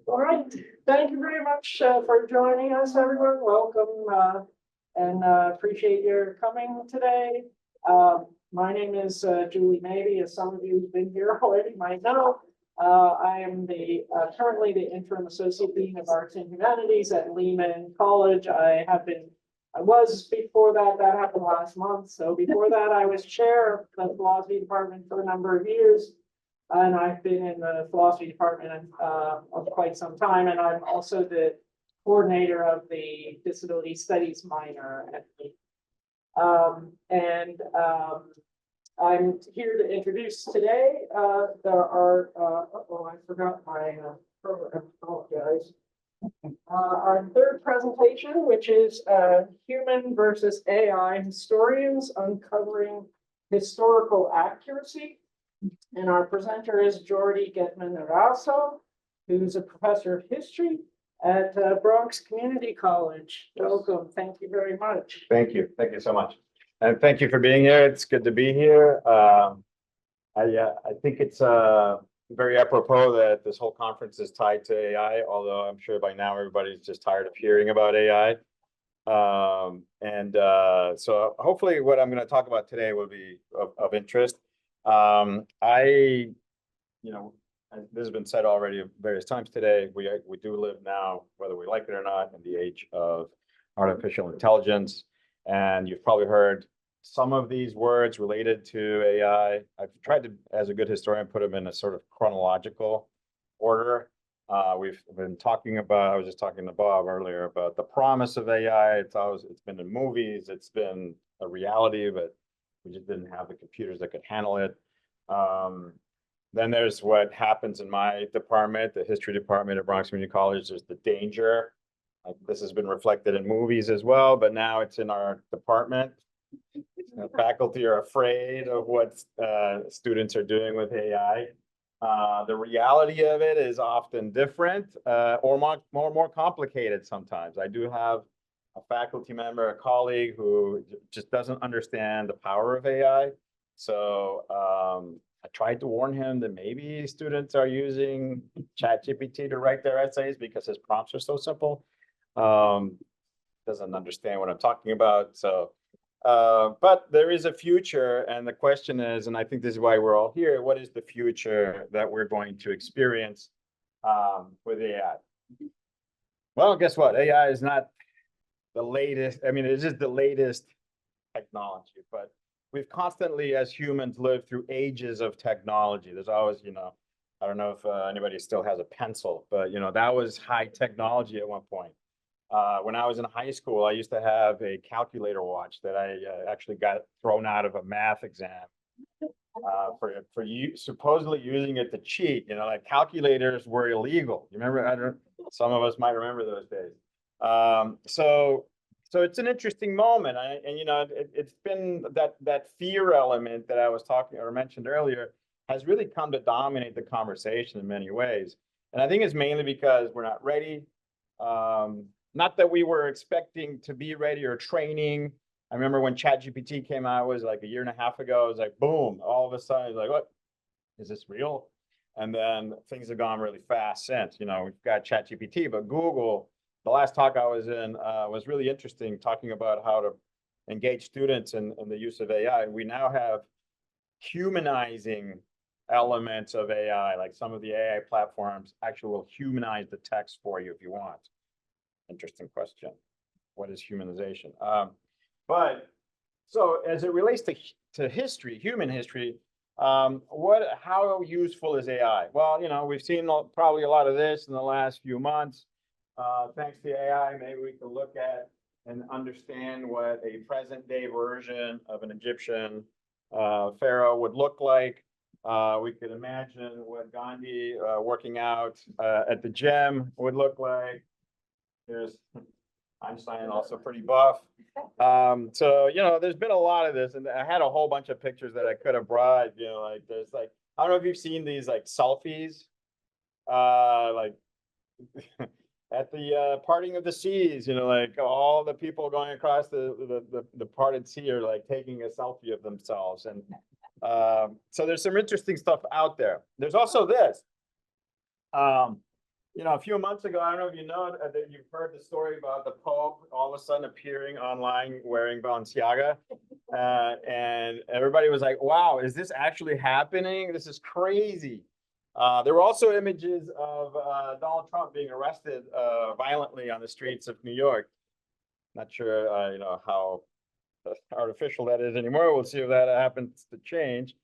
All right. Thank you very much for joining us, everyone. Welcome and appreciate your coming today. My name is Julie Mabey, as some of you who've been here already might know. I am currently the interim associate dean of arts and humanities at Lehman College. I was before that happened last month. So before that, I was chair of the philosophy department for a number of years. And I've been in the philosophy department of quite some time. And I'm also the coordinator of the disability studies minor at Lehman. I'm here to introduce today. There are, I forgot my program, apologize. Our third presentation, which is Human versus AI Historians Uncovering Historical Accuracy. And our presenter is Jordi Getman-Eraso, who's a professor of history at Bronx Community College. Welcome. Thank you very much. Thank you. Thank you so much. And thank you for being here. It's good to be here. I think it's very apropos that this whole conference is tied to AI, although I'm sure by now everybody's just tired of hearing about AI. So hopefully what I'm going to talk about today will be of interest. This has been said already various times today. We do live now, whether we like it or not, in the age of artificial intelligence. And you've probably heard some of these words related to AI. I've tried to, as a good historian, put them in a sort of chronological order. We've been talking about, I was just talking to Bob earlier about the promise of AI. It's been in movies, it's been a reality, but we just didn't have the computers that could handle it. Then there's what happens in my department, the history department at Bronx Community College. There's the danger. This has been reflected in movies as well, but now it's in our department. The faculty are afraid of what students are doing with AI. The reality of it is often different or more complicated sometimes. I do have a faculty member, a colleague who just doesn't understand the power of AI. So I tried to warn him that maybe students are using ChatGPT to write their essays because his prompts are so simple. Doesn't understand what I'm talking about. So, but there is a future, and the question is, and I think this is why we're all here, what is the future that we're going to experience with AI? Well, guess what? AI is not the latest. I mean, it's just the latest technology, but we've constantly, as humans, lived through ages of technology. There's always, I don't know if anybody still has a pencil, but that was high technology at one point. When I was in high school, I used to have a calculator watch that I actually got thrown out of a math exam for supposedly using it to cheat. Like calculators were illegal. You remember? Some of us might remember those days. So it's an interesting moment, it's been that fear element that I was talking or mentioned earlier has really come to dominate the conversation in many ways, and I think it's mainly because we're not ready. Not that we were expecting to be ready or training. I remember when ChatGPT came out, it was like a year and a half ago. It was like boom, all of a sudden, like, what is this real? And then things have gone really fast since. We've got ChatGPT, but Google. The last talk I was in was really interesting, talking about how to engage students in the use of AI. We now have humanizing elements of AI, like some of the AI platforms actually will humanize the text for you if you want. Interesting question. What is humanization? But so as it relates to history, human history, how useful is AI? Well, we've seen probably a lot of this in the last few months. Thanks to AI, maybe we can look at and understand what a present day version of an Egyptian pharaoh would look like. We could imagine what Gandhi working out at the gym would look like. There's Einstein, also pretty buff. So, there's been a lot of this, and I had a whole bunch of pictures that I could have brought, there's I don't know if you've seen these selfies, at the parting of the seas, all the people going across the parted sea are taking a selfie of themselves. And so there's some interesting stuff out there. There's also this. You know, a few months ago, I don't know if you know that you've heard the story about the Pope all of a sudden appearing online wearing Balenciaga. And everybody was like, wow, is this actually happening? This is crazy. There were also images of Donald Trump being arrested violently on the streets of New York. Not sure, you know, how artificial that is anymore. We'll see if that happens to change.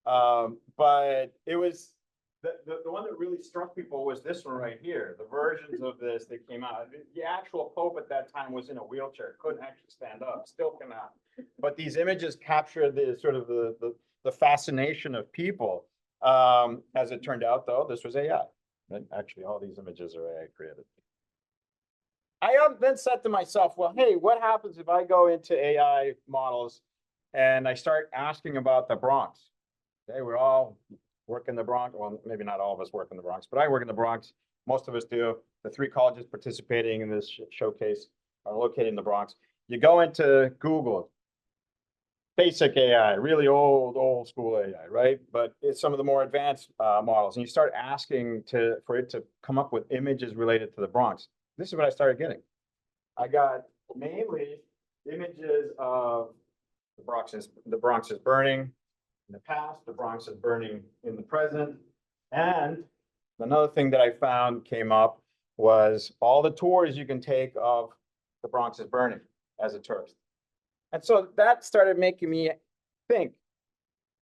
But it was the one that really struck people was this one right here. The versions of this that came out. The actual Pope at that time was in a wheelchair, couldn't actually stand up, still cannot. But these images capture the sort of the fascination of people. As it turned out, though, this was AI. And actually, all these images are AI created. I then said to myself, well, hey, what happens if I go into AI models and I start asking about the Bronx? Okay, we're all work in the Bronx. Well, maybe not all of us work in the Bronx, but I work in the Bronx. Most of us do. The 3 colleges participating in this showcase are located in the Bronx. You go into Google, basic AI, really old school AI, right? But it's some of the more advanced models, and you start asking for it to come up with images related to the Bronx. This is what I started getting. I got mainly images of the Bronx is burning in the past, the Bronx is burning in the present. And another thing that I found came up was all the tours you can take of the Bronx is burning as a tourist. And so that started making me think,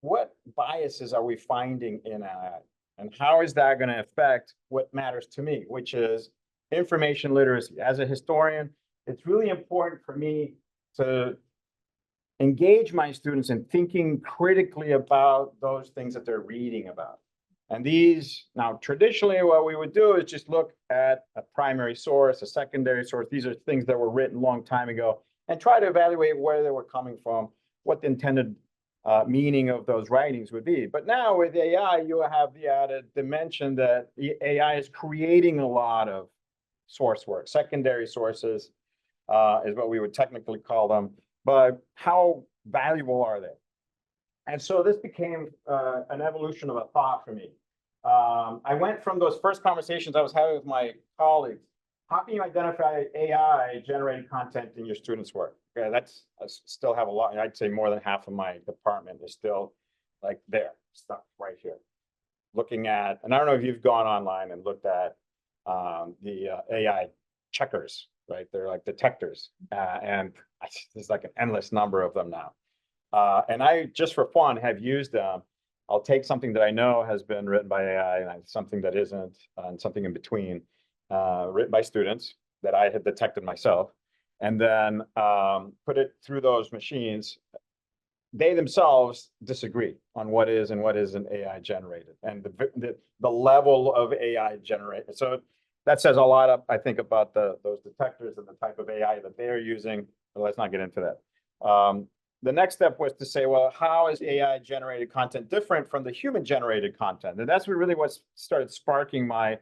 what biases are we finding in AI? And how is that going to affect what matters to me, which is information literacy. As a historian, it's really important for me to engage my students in thinking critically about those things that they're reading about. And these, now traditionally what we would do is just look at a primary source, a secondary source. These are things that were written a long time ago and try to evaluate where they were coming from, what the intended meaning of those writings would be. But now with AI, you have the added dimension that the AI is creating a lot of source work. Secondary sources is what we would technically call them, but how valuable are they? And so this became an evolution of a thought for me. I went from those first conversations I was having with my colleagues. How can you identify AI generated content in your students' work? Okay, I still have a lot. I'd say more than half of my department is still like there, stuck right here. Looking at, and I don't know if you've gone online and looked at the AI checkers, right? They're like detectors, and there's like an endless number of them now. And I, just for fun, have used them. I'll take something that I know has been written by AI and something that isn't, and something in between, written by students that I had detected myself, and then put it through those machines. They themselves disagree on what is and what isn't AI generated, and the level of AI generated. So that says a lot, I think, about those detectors and the type of AI that they're using. But let's not get into that. The next step was to say, well, how is AI generated content different from the human generated content? And that's really what started sparking my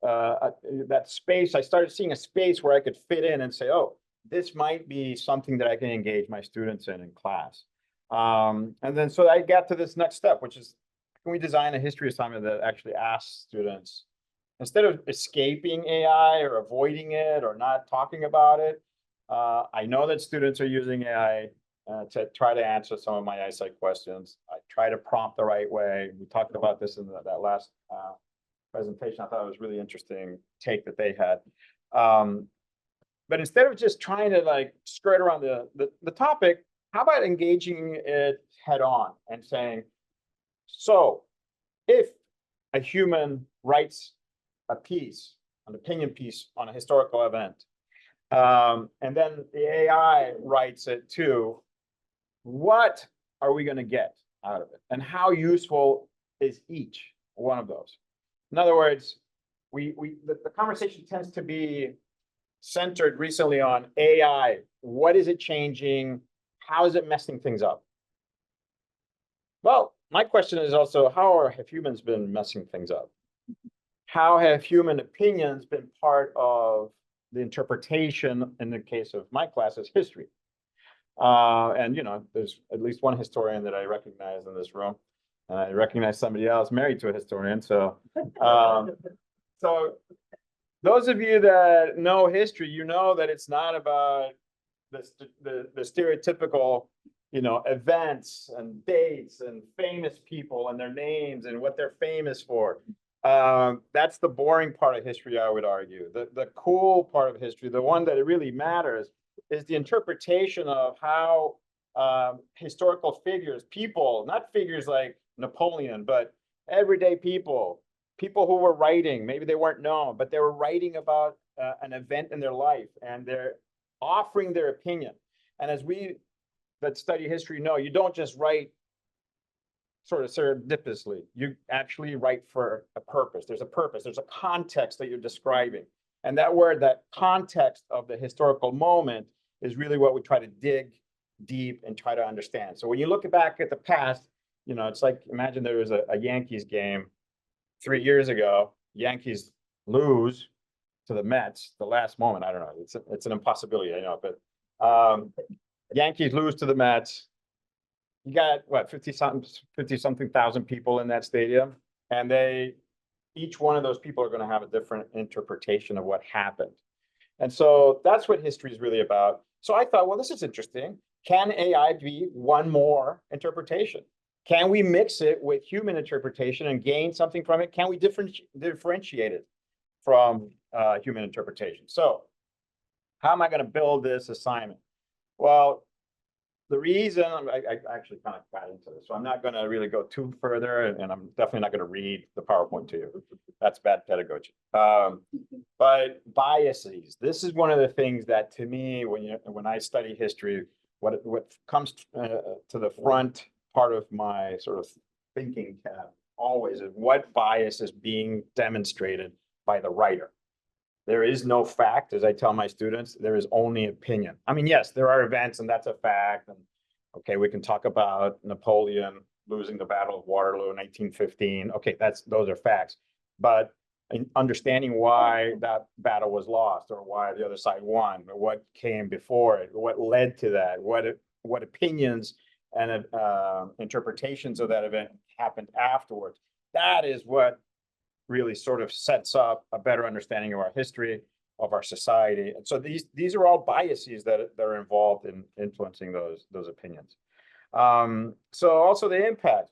that space. I started seeing a space where I could fit in and say, oh, this might be something that I can engage my students in class. And then so I got to this next step, which is, can we design a history assignment that actually asks students, instead of escaping AI or avoiding it or not talking about it, I know that students are using AI to try to answer some of my eyesight questions. I try to prompt the right way. We talked about this in that last presentation. I thought it was really interesting take that they had. But instead of just trying to like skirt around the topic, how about engaging it head on and saying, so if a human writes a piece, an opinion piece on a historical event, and then the AI writes it too, what are we going to get out of it? And how useful is each one of those? In other words, the conversation tends to be centered recently on AI. What is it changing? How is it messing things up? Well, my question is also, how have humans been messing things up? How have human opinions been part of the interpretation, in the case of my class, is history? And, you know, there's at least one historian that I recognize in this room. And I recognize somebody else married to a historian. So those of you that know history, you know that it's not about the stereotypical, events and dates and famous people and their names and what they're famous for. That's the boring part of history, I would argue. The cool part of history, the one that it really matters, is the interpretation of how historical figures, people, not figures like Napoleon, but everyday people who were writing, maybe they weren't known, but they were writing about an event in their life, and they're offering their opinion. And as we that study history know, you don't just write sort of serendipitously. You actually write for a purpose. There's a purpose. There's a context that you're describing. And that word, that context of the historical moment, is really what we try to dig deep and try to understand. So when you look back at the past, it's like, imagine there was a Yankees game 3 years ago. Yankees lose to the Mets, the last moment. I don't know. It's an impossibility, I know, but Yankees lose to the Mets. You got what, 50 something thousand people in that stadium, and each one of those people are going to have a different interpretation of what happened. And so that's what history is really about. So I thought, well, this is interesting. Can AI be one more interpretation? Can we mix it with human interpretation and gain something from it? Can we differentiate it from human interpretation? So how am I going to build this assignment? Well, the reason I actually kind of got into this, so I'm not going to really go too further, and I'm definitely not going to read the PowerPoint to you. That's bad pedagogy. But biases. This is one of the things that, to me, when I study history, what comes to the front part of my sort of thinking cap always is what bias is being demonstrated by the writer. There is no fact, as I tell my students, there is only opinion. I mean, yes, there are events, and that's a fact. And okay, we can talk about Napoleon losing the Battle of Waterloo in 1915. Okay, those are facts. But in understanding why that battle was lost, or why the other side won, or what came before it, what led to that, what opinions and interpretations of that event happened afterwards, that is what really sort of sets up a better understanding of our history, of our society. And so these are all biases that are involved in influencing those opinions. So also the impact.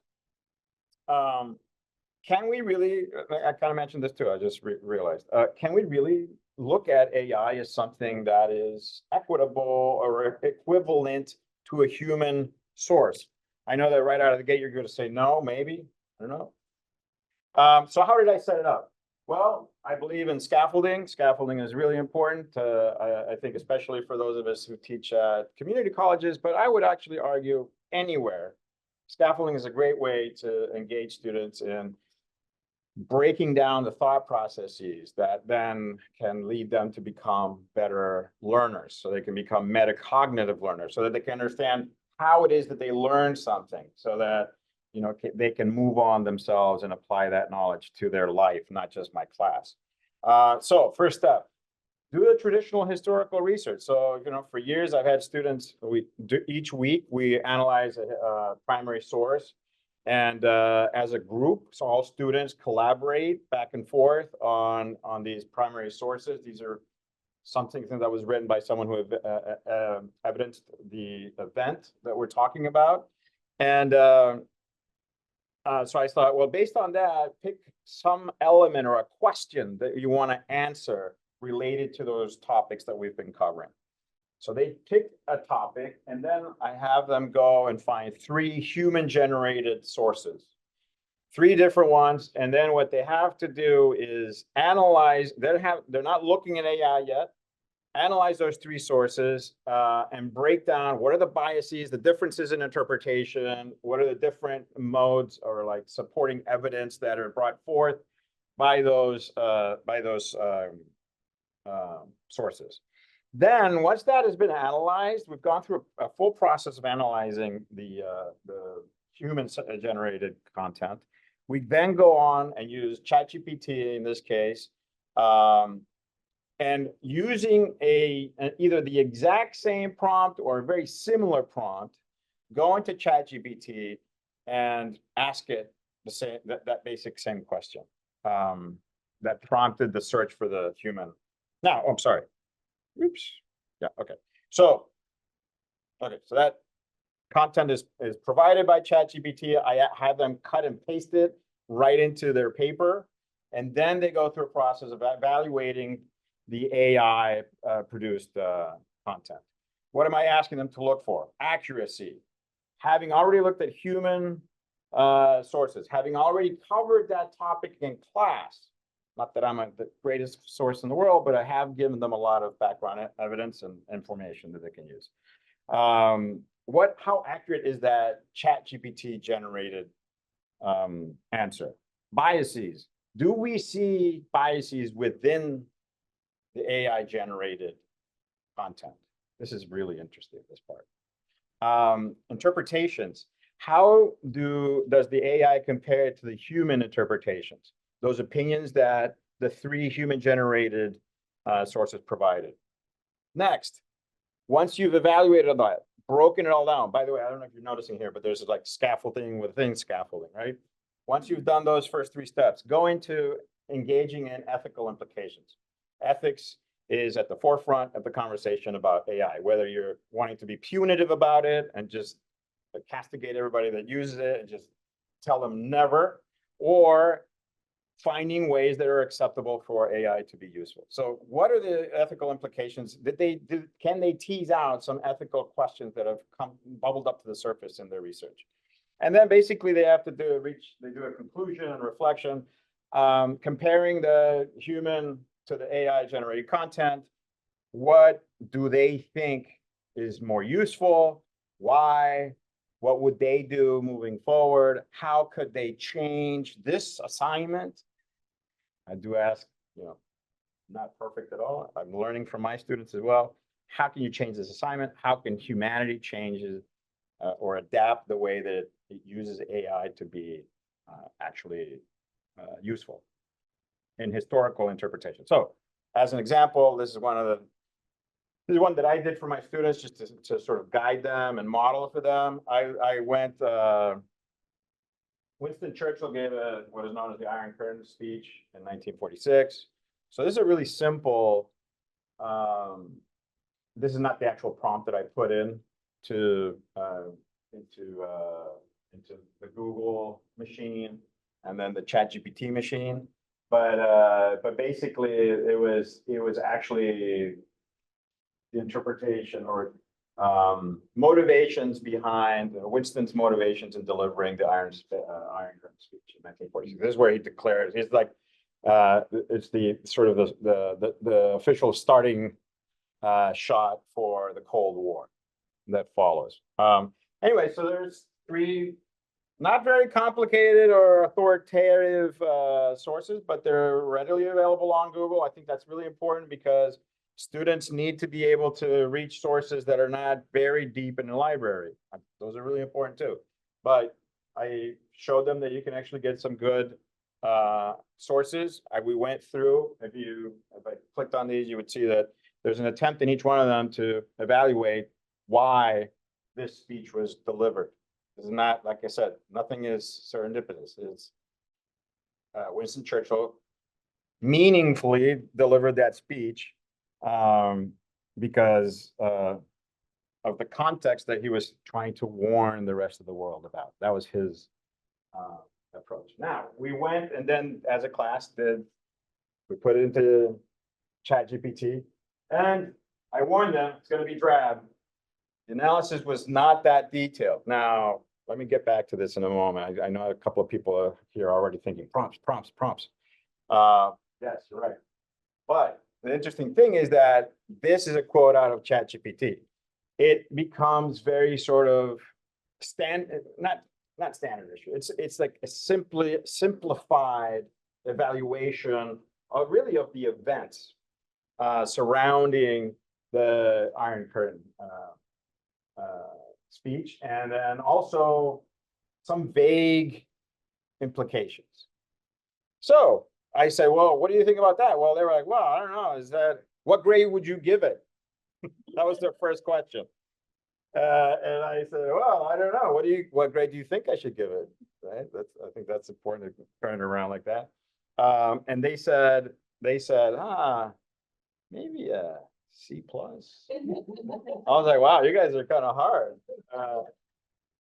Can we really, I kind of mentioned this too, I just realized, can we really look at AI as something that is equitable or equivalent to a human source? I know that right out of the gate, you're going to say no, maybe, I don't know. So how did I set it up? Well, I believe in scaffolding. Scaffolding is really important, I think, especially for those of us who teach at community colleges, but I would actually argue anywhere. Scaffolding is a great way to engage students in breaking down the thought processes that then can lead them to become better learners. So they can become metacognitive learners, so that they can understand how it is that they learn something, so that they can move on themselves and apply that knowledge to their life, not just my class. So first step, do the traditional historical research. So, for years I've had students, each week we analyze a primary source, and as a group, so all students collaborate back and forth on these primary sources. These are something that was written by someone who evidenced the event that we're talking about. And so I thought, well, based on that, pick some element or a question that you want to answer related to those topics that we've been covering. So they pick a topic, and then I have them go and find 3 human-generated sources, 3 different ones. And then what they have to do is analyze. They're not looking at AI yet. Analyze those 3 sources and break down what are the biases, the differences in interpretation, what are the different modes or like supporting evidence that are brought forth by those sources. Then once that has been analyzed, we've gone through a full process of analyzing the human-generated content. We then go on and use ChatGPT in this case, and using either the exact same prompt or a very similar prompt, go into ChatGPT, and ask it the same, that basic same question. That prompted the search for the human. Now, I'm sorry. Oops. Yeah, okay. So that content is provided by ChatGPT. I have them cut and paste it right into their paper. And then they go through a process of evaluating the AI produced content. What am I asking them to look for? Accuracy. Having already looked at human sources, having already covered that topic in class, not that I'm the greatest source in the world, but I have given them a lot of background evidence and information that they can use. How accurate is that ChatGPT generated answer? Biases. Do we see biases within the AI generated content? This is really interesting, this part. Interpretations. How does the AI compare to the human interpretations? Those opinions that the 3 human generated sources provided. Next, once you've evaluated that, broken it all down. By the way, I don't know if you're noticing here, but there's like scaffolding within scaffolding, right? Once you've done those first 3 steps, go into engaging in ethical implications. Ethics is at the forefront of the conversation about AI, whether you're wanting to be punitive about it and just castigate everybody that uses it and just tell them never, or finding ways that are acceptable for AI to be useful. So what are the ethical implications? Can they tease out some ethical questions that have bubbled up to the surface in their research? And then basically they have to do a conclusion and reflection, comparing the human to the AI generated content. What do they think is more useful? Why? What would they do moving forward? How could they change this assignment? I do ask, not perfect at all. I'm learning from my students as well. How can you change this assignment? How can humanity change or adapt the way that it uses AI to be actually useful in historical interpretation? So as an example, this is one that I did for my students just to sort of guide them and model for them. I went, Winston Churchill gave what is known as the Iron Curtain speech in 1946. So this is a really simple, this is not the actual prompt that I put in into the Google machine and then the ChatGPT machine. But basically it was actually the interpretation or motivations behind Winston's motivations in delivering the Iron Curtain speech in 1946. This is where he declares, it's like it's the sort of the official starting shot for the Cold War that follows. Anyway, so there's 3 not very complicated or authoritative sources, but they're readily available on Google. I think that's really important because students need to be able to reach sources that are not buried deep in the library. Those are really important too. But I showed them that you can actually get some good sources. We went through, if I clicked on these, you would see that there's an attempt in each one of them to evaluate why this speech was delivered. This is not, like I said, nothing is serendipitous. It's Winston Churchill meaningfully delivered that speech because of the context that he was trying to warn the rest of the world about. That was his approach. Now, we went and then as a class we put it into ChatGPT and I warned them it's going to be drab. The analysis was not that detailed. Now, let me get back to this in a moment. I know a couple of people are here already thinking prompts. Yes, you're right. But the interesting thing is that this is a quote out of ChatGPT. It becomes very sort of not standard issue. It's like a simplified evaluation of really of the events surrounding the Iron Curtain speech, and then also some vague implications. So I say, well, what do you think about that? Well, they were like, well, I don't know. What grade would you give it? That was their first question. And I said, well, I don't know. What grade do you think I should give it? Right? I think that's important to turn it around like that. And they said, maybe a C plus. I was like, wow, you guys are kind of hard.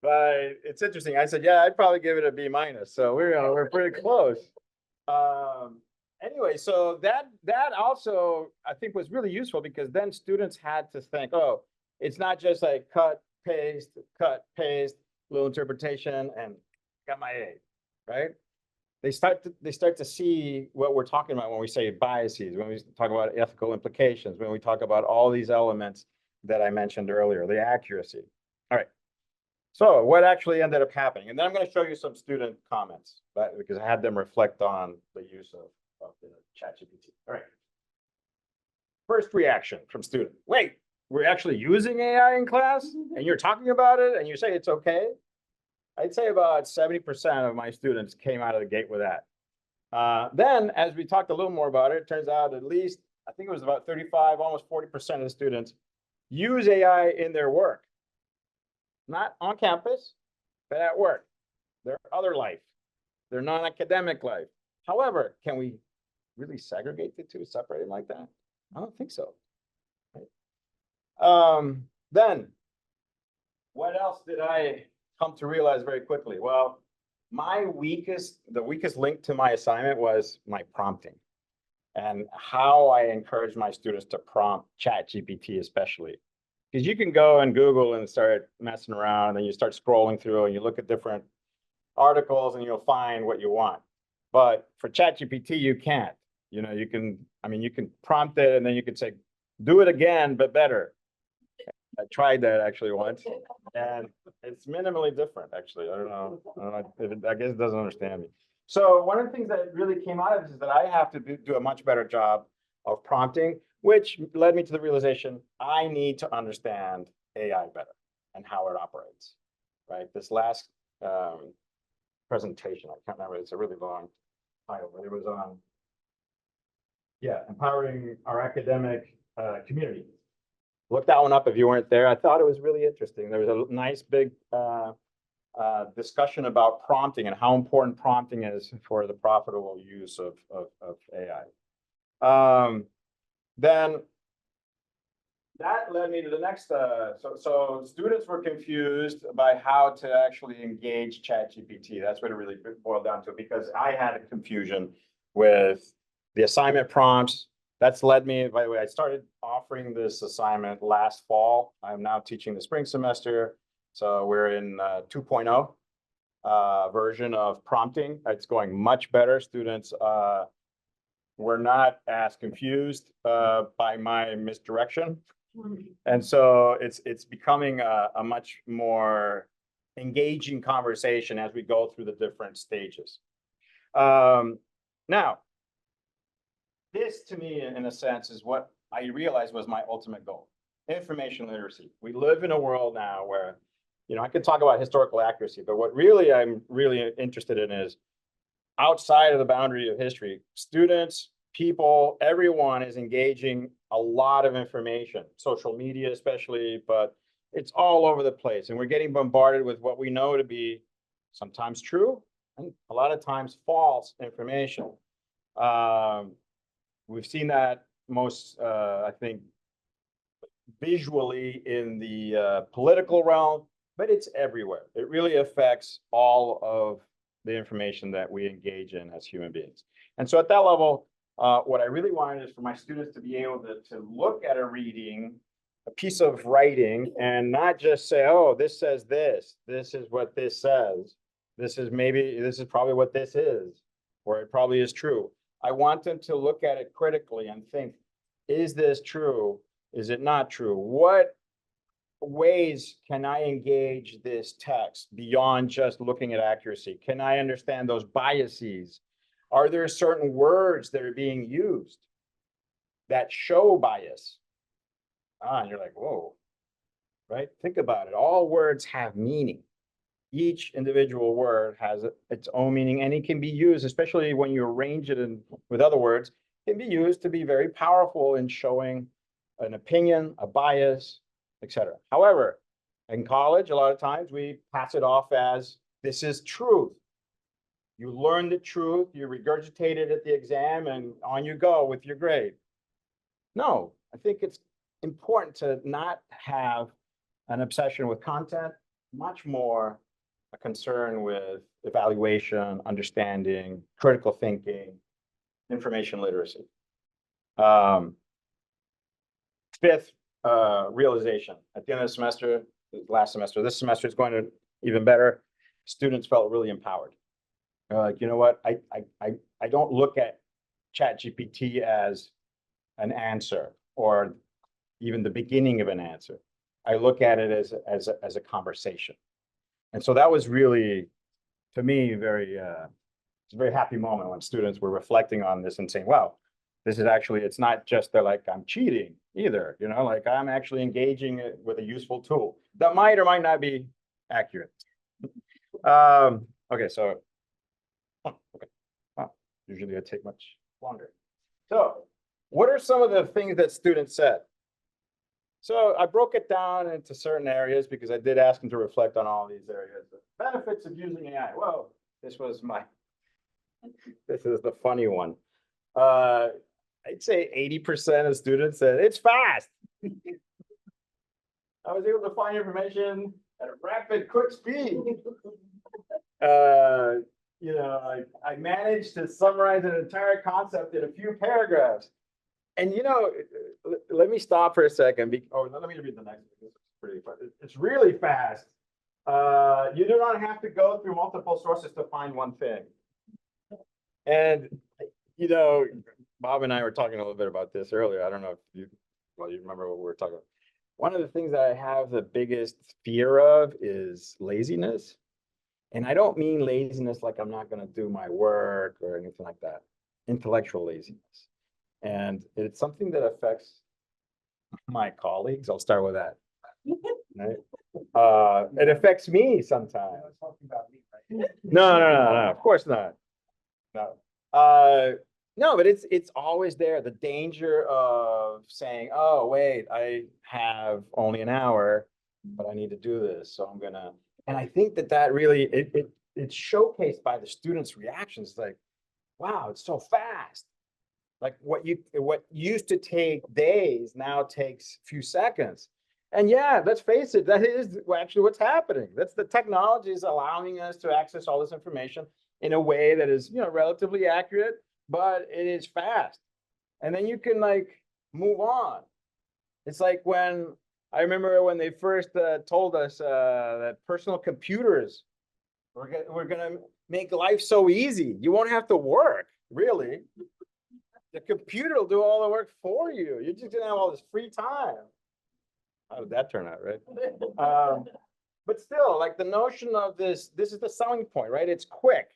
But it's interesting. I said, yeah, I'd probably give it a B minus. So we're pretty close. Anyway, so that also I think was really useful because then students had to think, oh, it's not just like cut, paste, little interpretation, and got my A, right? They start to see what we're talking about when we say biases, when we talk about ethical implications, when we talk about all these elements that I mentioned earlier, the accuracy. All right. So what actually ended up happening? And then I'm going to show you some student comments, but because I had them reflect on the use of the ChatGPT. All right. First reaction from student. Wait, we're actually using AI in class and you're talking about it and you say it's okay? I'd say about 70% of my students came out of the gate with that. Then as we talked a little more about it, it turns out at least, I think it was about 35, almost 40% of the students use AI in their work. Not on campus, but at work, their other life, their non-academic life. However, can we really segregate the two, separate them like that? I don't think so. Right? Then, what else did I come to realize very quickly? Well, the weakest link to my assignment was my prompting and how I encourage my students to prompt ChatGPT especially. Because you can go and Google and start messing around and then you start scrolling through and you look at different articles and you'll find what you want. But for ChatGPT, you can't. You can prompt it and then you can say, do it again, but better. I tried that actually once and it's minimally different actually. I don't know. I guess it doesn't understand me. So one of the things that really came out of this is that I have to do a much better job of prompting, which led me to the realization I need to understand AI better and how it operates, right? This last presentation, I can't remember, it's a really long title, but it was on, empowering our academic community. Look that one up if you weren't there. I thought it was really interesting. There was a nice big discussion about prompting and how important prompting is for the profitable use of AI. Then that led me to the next, so students were confused by how to actually engage ChatGPT. That's what it really boiled down to, because I had a confusion with the assignment prompts. That's led me, by the way, I started offering this assignment last fall. I'm now teaching the spring semester. So we're in 2.0 version of prompting. It's going much better. Students were not as confused by my misdirection. And so it's becoming a much more engaging conversation as we go through the different stages. Now, this to me, in a sense, is what I realized was my ultimate goal: information literacy. We live in a world now where, I could talk about historical accuracy, but what really I'm really interested in is outside of the boundary of history, students, people, everyone is engaging a lot of information, social media especially, but it's all over the place. And we're getting bombarded with what we know to be sometimes true and a lot of times false information. We've seen that most, I think, visually in the political realm, but it's everywhere. It really affects all of the information that we engage in as human beings. And so at that level, what I really wanted is for my students to be able to look at a reading, a piece of writing, and not just say, oh, this says this is what this says. This is probably what this is, or it probably is true. I want them to look at it critically and think, is this true? Is it not true? What ways can I engage this text beyond just looking at accuracy? Can I understand those biases? Are there certain words that are being used that show bias? And you're like, whoa, right? Think about it. All words have meaning. Each individual word has its own meaning, and it can be used, especially when you arrange it with other words, can be used to be very powerful in showing an opinion, a bias, etc. However, In college, a lot of times we pass it off as this is truth. You learn the truth, you regurgitate it at the exam, and on you go with your grade. No, I think it's important to not have an obsession with content, much more a concern with evaluation, understanding, critical thinking, information literacy. Fifth realization at the end of the semester, last semester, this semester is going to even better. Students felt really empowered. Like, you know what? I don't look at ChatGPT as an answer or even the beginning of an answer. I look at it as a conversation. And so that was really, to me, it's a very happy moment when students were reflecting on this and saying, wow, this is actually, it's not just they're like, I'm cheating either, you know, like I'm actually engaging it with a useful tool that might or might not be accurate. Okay, so, okay, wow, usually I take much longer. So what are some of the things that students said? So I broke it down into certain areas because I did ask them to reflect on all these areas. The benefits of using AI. Well, this is the funny one. I'd say 80% of students said it's fast. I was able to find information at a rapid, quick speed. You know, I managed to summarize an entire concept in a few paragraphs. And you know, let me stop for a second. Let me read the next one. This is pretty fun. It's really fast. You do not have to go through multiple sources to find one thing. And you know, Bob and I were talking a little bit about this earlier. I don't know if you remember what we were talking about. One of the things that I have the biggest fear of is laziness. And I don't mean laziness like I'm not going to do my work or anything like that. Intellectual laziness. And it's something that affects my colleagues. I'll start with that. Right? It affects me sometimes. No, of course not. No. No, but it's always there. The danger of saying, oh, wait, I have only an hour, but I need to do this. So I'm gonna, and I think that really, it's showcased by the students' reactions. Like, wow, it's so fast. Like what used to take days now takes a few seconds. And yeah, let's face it, that is actually what's happening. That's the technology is allowing us to access all this information in a way that is, you know, relatively accurate, but it is fast. And then you can like move on. It's like when I remember when they first told us that personal computers were gonna make life so easy. You won't have to work, really. The computer will do all the work for you. You're just gonna have all this free time. How did that turn out, right? But still, like the notion of this is the selling point, right? It's quick.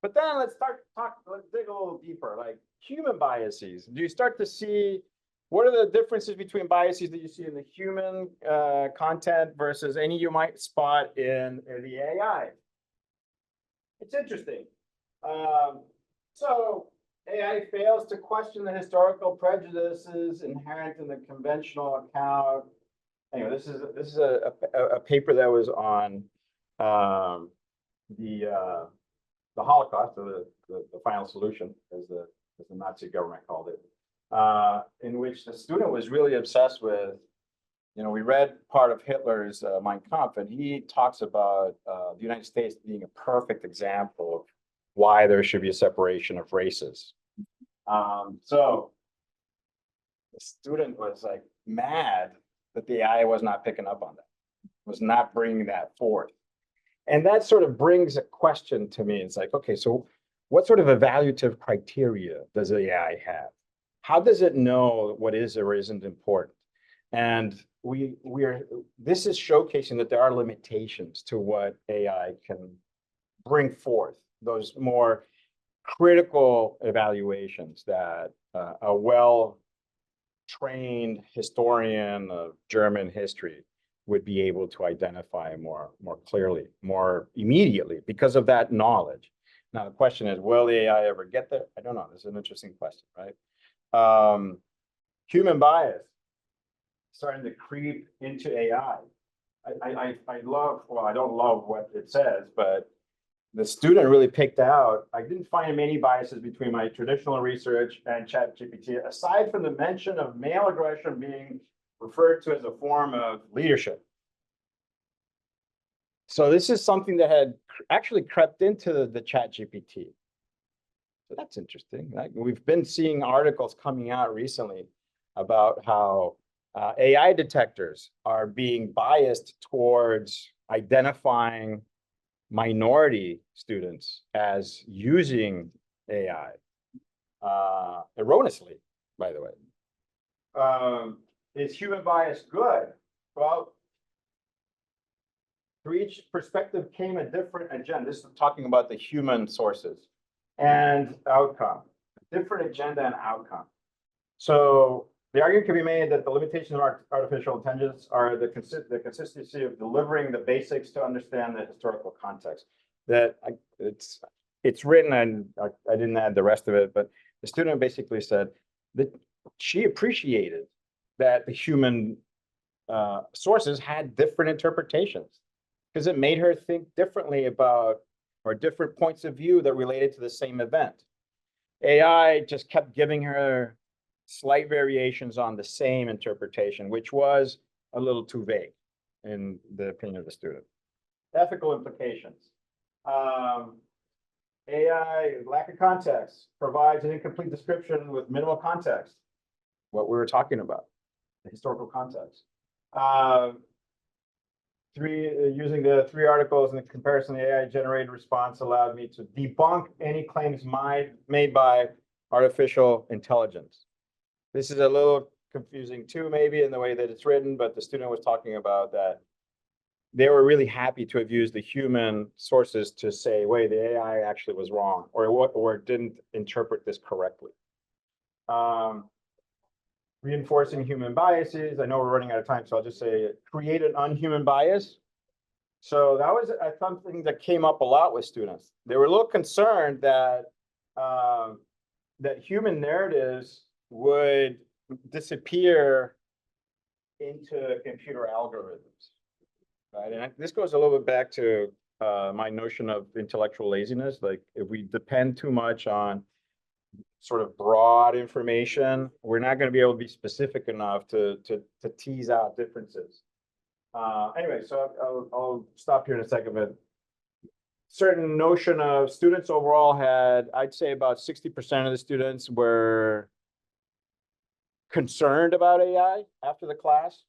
But then let's dig a little deeper, like human biases. Do you start to see what are the differences between biases that you see in the human content versus any you might spot in the AI? It's interesting. So AI fails to question the historical prejudices inherent in the conventional account. Anyway, this is a paper that was on the Holocaust, or the final solution, as the Nazi government called it, in which the student was really obsessed with. You know, we read part of Hitler's Mein Kampf, and he talks about the United States being a perfect example of why there should be a separation of races. So the student was like mad that the AI was not picking up on that, was not bringing that forth. And that sort of brings a question to me. It's like, okay, so what sort of evaluative criteria does the AI have? How does it know what is or isn't important? And this is showcasing that there are limitations to what AI can bring forth, those more critical evaluations that a well-trained historian of German history would be able to identify more clearly, more immediately because of that knowledge. Now, the question is, will the AI ever get there? I don't know. This is an interesting question, right? Human bias starting to creep into AI. I love, well, I don't love what it says, but the student really picked out, I didn't find many biases between my traditional research and ChatGPT, aside from the mention of male aggression being referred to as a form of leadership. So this is something that had actually crept into the ChatGPT. So that's interesting. We've been seeing articles coming out recently about how AI detectors are being biased towards identifying minority students as using AI erroneously, by the way. Is human bias good? Well, for each perspective came a different agenda. This is talking about the human sources and outcome, different agenda and outcome. So the argument can be made that the limitations of artificial intelligence are the consistency of delivering the basics to understand the historical context. That it's written, and I didn't add the rest of it, but the student basically said that she appreciated that the human sources had different interpretations because it made her think differently about, or different points of view that related to the same event. AI just kept giving her slight variations on the same interpretation, which was a little too vague in the opinion of the student. Ethical implications. AI, lack of context, provides an incomplete description with minimal context. What we were talking about, the historical context. Using the 3 articles in the comparison, the AI generated response allowed me to debunk any claims made by artificial intelligence. This is a little confusing too, maybe in the way that it's written, but the student was talking about that they were really happy to have used the human sources to say, wait, the AI actually was wrong, or didn't interpret this correctly. Reinforcing human biases. I know we're running out of time, so I'll just say create an unhuman bias. So that was something that came up a lot with students. They were a little concerned that that human narratives would disappear into computer algorithms, right? And this goes a little bit back to my notion of intellectual laziness. Like if we depend too much on sort of broad information, we're not going to be able to be specific enough to tease out differences. Anyway, so I'll stop here in a second, but certain notion of students overall had, I'd say about 60% of the students were concerned about AI after the class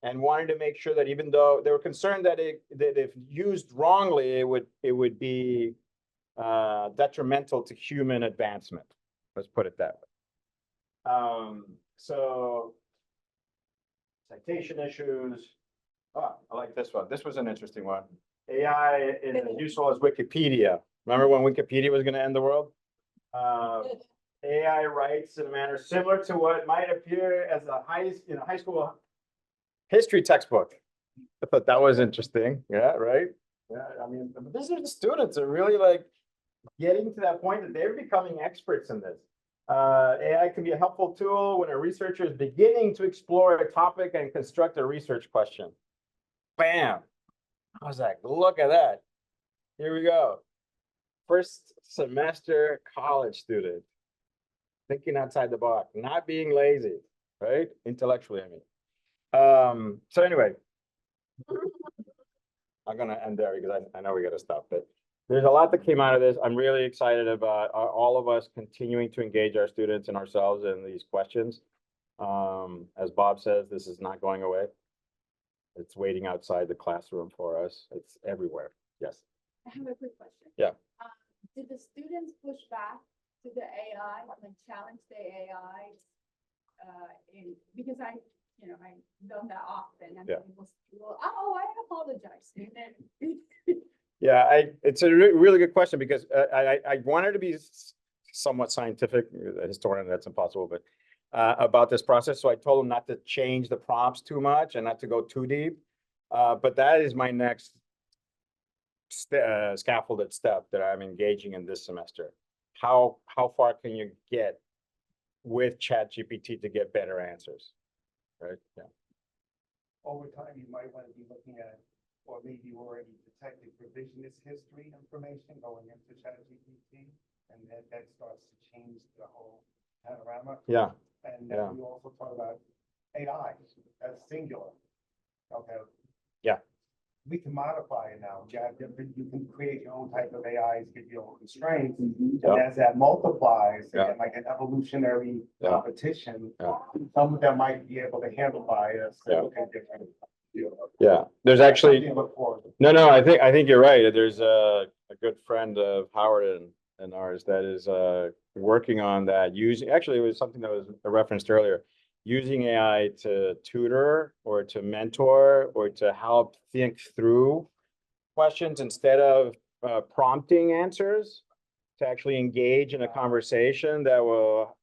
and wanted to make sure that even though they were concerned that that if used wrongly, it would be detrimental to human advancement. Let's put it that way. So citation issues. Oh, I like this one. This was an interesting one. AI is as useful as Wikipedia. Remember when Wikipedia was going to end the world? AI writes in a manner similar to what might appear as a high school history textbook. I thought that was interesting. Yeah, right. Yeah, I mean, these are the students are really like getting to that point that they're becoming experts in this. AI can be a helpful tool when a researcher is beginning to explore a topic and construct a research question. Bam. I was like, look at that. Here we go. First semester college student. Thinking outside the box, not being lazy, right? Intellectually, I mean. So anyway, I'm gonna end there because I know we gotta stop, but there's a lot that came out of this. I'm really excited about all of us continuing to engage our students and ourselves in these questions. As Bob says, this is not going away. It's waiting outside the classroom for us. It's everywhere. Yes. I have a quick question. Yeah. Did the students push back to the AI, like challenge the AI? Because I've done that often, and Yeah. people will, oh, I apologize, and then Yeah, it's a really good question because I wanted to be somewhat scientific, a historian, that's impossible, but about this process. So I told him not to change the prompts too much and not to go too deep. But that is my next scaffolded step that I'm engaging in this semester. How far can you get with ChatGPT to get better answers? Right. Yeah. over time, you might want to be looking at, or maybe you already detected revisionist history information going into ChatGPT, and that starts to change the whole panorama. Yeah. And Yeah. then we also talk about AI, that's singular. Okay. Yeah. We can modify it now. You have different, you can create your own type of AIs, give your own constraints. Yeah. And as that multiplies, Yeah. again, like an evolutionary Yeah. competition, Yeah. some of them might be able to handle bias. Yeah. and look at different, you know, Yeah, there's actually, something to look forward to. no, I think you're right. There's a good friend of Howard and ours that is working on that using, actually, it was something that was referenced earlier, using AI to tutor or to mentor or to help think through questions instead of prompting answers, to actually engage in a conversation that will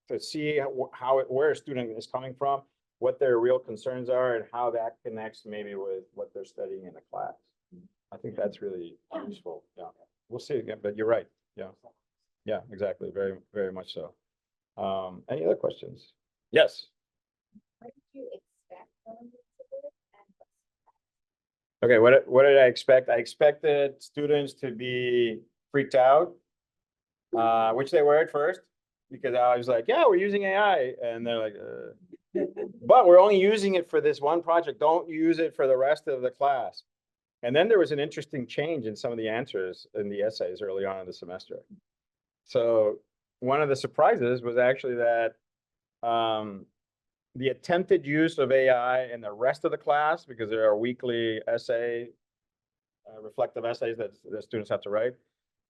to see where a student is coming from, what their real concerns are, and how that connects maybe with what they're studying in the class. I think that's really useful. Yeah, we'll see again, but you're right. Yeah, yeah, exactly. Very, very much so. Any other questions? Yes. What did you expect going into it and Okay, what did I expect? I expected students to be freaked out, which they were at first, because I was like, yeah, we're using AI. And they're like, but we're only using it for this one project. Don't use it for the rest of the class. And then there was an interesting change in some of the answers in the essays early on in the semester. So one of the surprises was actually that the attempted use of AI in the rest of the class, because there are weekly reflective essays that the students have to write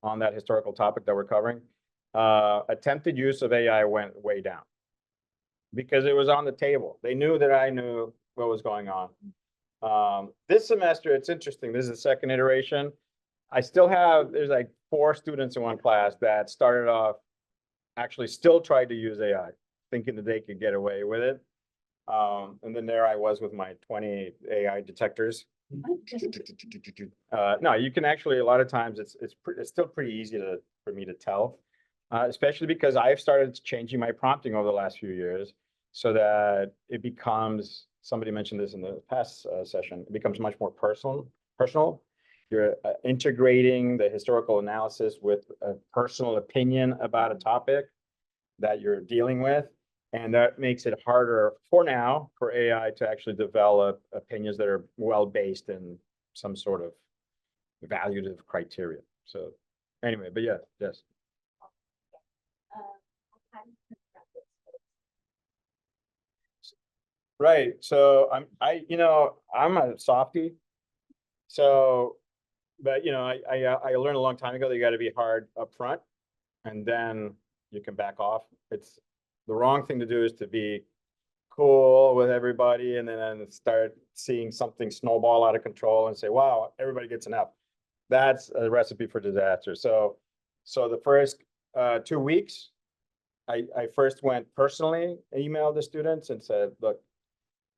on that historical topic that we're covering, attempted use of AI went way down because it was on the table. They knew that I knew what was going on. This semester, it's interesting. This is the second iteration. I still have, there's like 4 students in one class that started off, actually still tried to use AI, thinking that they could get away with it. And then there I was with my 20 AI detectors. No, you can actually, a lot of times it's still pretty easy for me to tell, especially because I've started changing my prompting over the last few years so that it becomes, somebody mentioned this in the past session, it becomes much more personal. You're integrating the historical analysis with a personal opinion about a topic that you're dealing with. And that makes it harder for now for AI to actually develop opinions that are well-based in some sort of evaluative criteria. So anyway, but yeah, yes. what kind of perspectives? Right. So I'm a softie. So, but I learned a long time ago that you got to be hard up front and then you can back off. It's the wrong thing to do is to be cool with everybody and then start seeing something snowball out of control and say, wow, everybody gets an F. That's a recipe for disaster. So the first 2 weeks, I first went personally, emailed the students and said, look,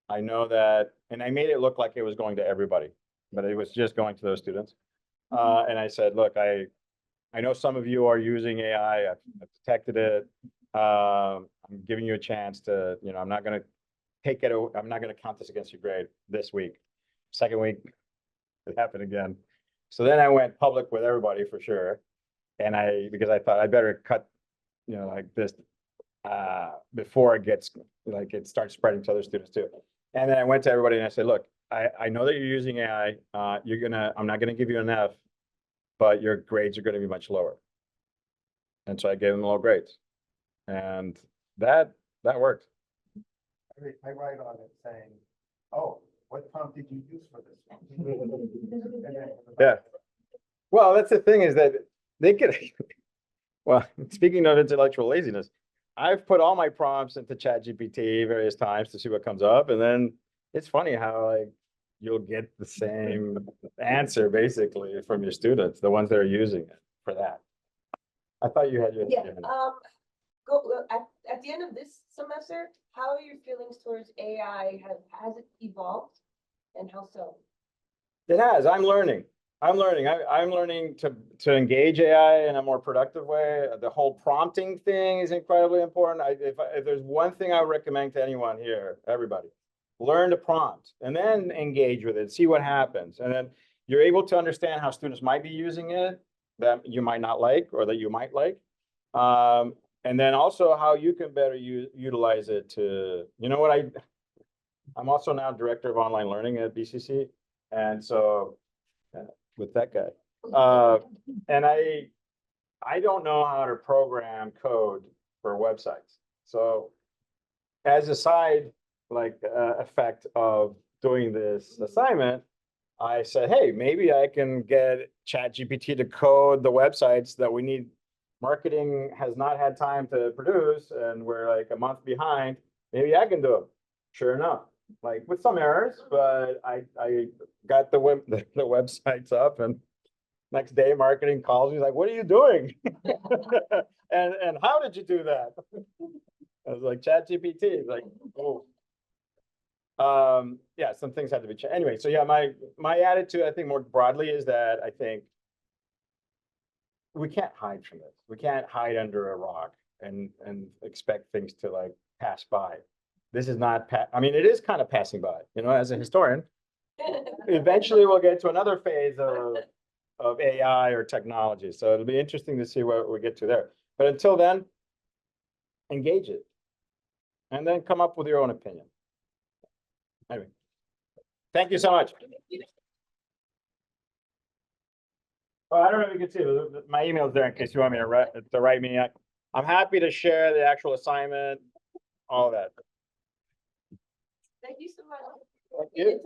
I know that, and I made it look like it was going to everybody, but it was just going to those students. And I said, look, I know some of you are using AI. I've detected it. I'm giving you a chance to, I'm not going to take it. I'm not going to count this against your grade this week. Second week, it happened again. So then I went public with everybody for sure. And because I thought I better cut, like this before it gets, like it starts spreading to other students too. And then I went to everybody and I said, look, I know that you're using AI. I'm not going to give you an F, but your grades are going to be much lower. And so I gave them low grades. And that worked. I write on it saying, oh, what prompt did you use for this one? Yeah. Well, that's the thing is that they could, well, speaking of intellectual laziness, I've put all my prompts into ChatGPT various times to see what comes up. And then it's funny how like you'll get the same answer basically from your students, the ones that are using it for that. I thought you had your. Yeah, at the end of this semester, how are your feelings towards AI? Has it evolved? And how so? It has. I'm learning. I'm learning to engage AI in a more productive way. The whole prompting thing is incredibly important. If there's one thing I would recommend to anyone here, everybody, learn the prompt, and then engage with it, see what happens. And then you're able to understand how students might be using it that you might not like or that you might like. And then also how you can better utilize it to, you know what, I'm also now director of online learning at BCC. And so with that guy, and I don't know how to program code for websites. So as a side effect of doing this assignment, I said, hey, maybe I can get ChatGPT to code the websites that we need. Marketing has not had time to produce and we're like a month behind. Maybe I can do it. Sure enough, like with some errors, but I got the websites up, and next day marketing calls me like, what are you doing? and how did you do that? I was like, ChatGPT. Like, oh. Yeah, some things had to be changed. Anyway, so yeah, my attitude, I think more broadly, is that I think we can't hide from this. We can't hide under a rock and expect things to like pass by. This is not, I mean, it is kind of passing by, you know, as a historian. Eventually we'll get to another phase of AI or technology. So it'll be interesting to see what we get to there. But until then, engage it. And then come up with your own opinion. Anyway, thank you so much. Oh, I don't know if you can see it. My email's there in case you want me to write me. I'm happy to share the actual assignment, all that. Thank you so much. Thank you.